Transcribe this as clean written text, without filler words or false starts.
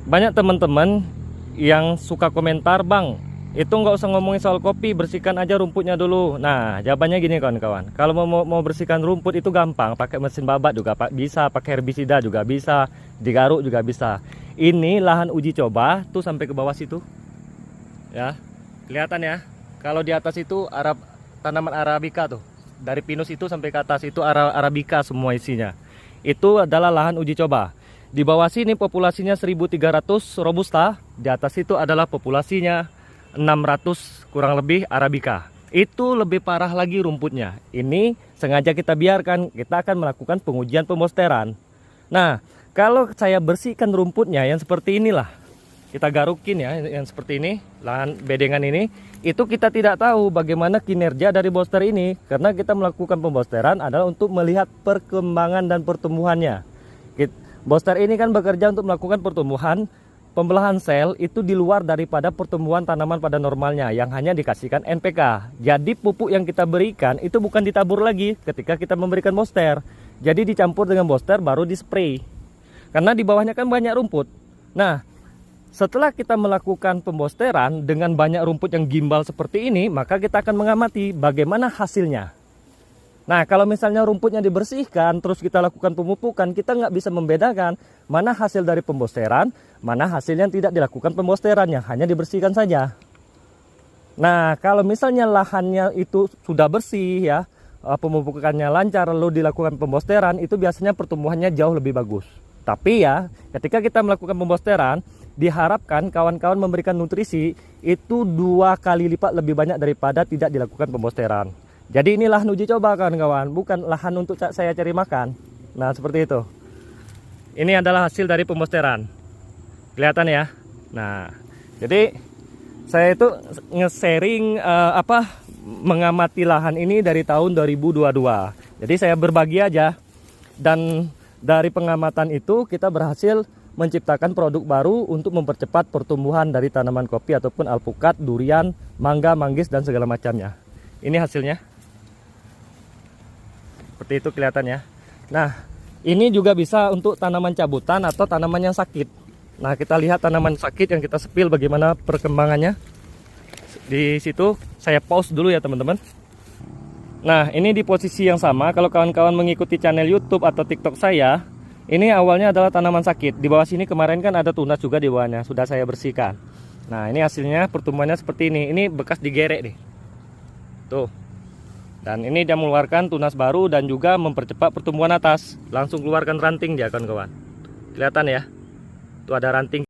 Banyak teman-teman yang suka komentar, "Bang, itu nggak usah ngomongin soal kopi, bersihkan aja rumputnya dulu." Nah, jawabannya gini kawan-kawan. Kalau mau bersihkan rumput itu gampang, pakai mesin babat juga bisa, pakai herbisida juga bisa, digaruk juga bisa. Ini lahan uji coba tuh sampai ke bawah situ. Ya. Kelihatan ya. Kalau di atas itu tanaman Arabica tuh. Dari pinus itu sampai ke atas itu Arabica semua isinya. Itu adalah lahan uji coba. Di bawah sini populasinya 1.300 Robusta, di atas itu adalah populasinya 600 kurang lebih Arabica. Itu lebih parah lagi rumputnya. Ini sengaja kita biarkan, kita akan melakukan pengujian pembosteran. Nah, kalau saya bersihkan rumputnya yang seperti inilah, kita garukin ya, yang seperti ini, lahan bedengan ini, itu kita tidak tahu bagaimana kinerja dari boster ini, karena kita melakukan pembosteran adalah untuk melihat perkembangan dan pertumbuhannya. Boster ini kan bekerja untuk melakukan pertumbuhan, pembelahan sel itu di luar daripada pertumbuhan tanaman pada normalnya yang hanya dikasihkan NPK. Jadi pupuk yang kita berikan itu bukan ditabur lagi ketika kita memberikan boster. Jadi dicampur dengan boster baru dispray. Karena di bawahnya kan banyak rumput. Nah, setelah kita melakukan pembosteran dengan banyak rumput yang gimbal seperti ini, maka kita akan mengamati bagaimana hasilnya. Nah, kalau misalnya rumputnya dibersihkan, terus kita lakukan pemupukan, kita nggak bisa membedakan mana hasil dari pembosteran, mana hasil yang tidak dilakukan pembosteran, yang hanya dibersihkan saja. Nah, kalau misalnya lahannya itu sudah bersih ya, pemupukannya lancar, lalu dilakukan pembosteran, itu biasanya pertumbuhannya jauh lebih bagus. Tapi ya, ketika kita melakukan pembosteran, diharapkan kawan-kawan memberikan nutrisi itu 2 kali lipat lebih banyak daripada tidak dilakukan pembosteran. Jadi ini lahan uji coba kawan-kawan, bukan lahan untuk saya cari makan. Nah, seperti itu. Ini adalah hasil dari pembosteran. Kelihatan ya. Nah, jadi saya itu nge-sharing mengamati lahan ini dari tahun 2022. Jadi saya berbagi aja. Dan dari pengamatan itu kita berhasil menciptakan produk baru untuk mempercepat pertumbuhan dari tanaman kopi ataupun alpukat, durian, mangga, manggis dan segala macamnya. Ini hasilnya. Seperti itu kelihatan ya. Nah, ini juga bisa untuk tanaman cabutan atau tanaman yang sakit. Nah, kita lihat tanaman sakit yang kita sepil bagaimana perkembangannya. Di situ saya pause dulu ya teman-teman. Nah, ini di posisi yang sama. Kalau kawan-kawan mengikuti channel YouTube atau TikTok saya, ini awalnya adalah tanaman sakit. Di bawah sini kemarin kan ada tunas juga di bawahnya, sudah saya bersihkan. Nah, ini hasilnya pertumbuhannya seperti ini. Ini bekas digerek nih. Tuh. Dan ini dia mengeluarkan tunas baru dan juga mempercepat pertumbuhan atas. Langsung keluarkan ranting dia kawan-kawan. Kelihatan ya. Tuh ada ranting.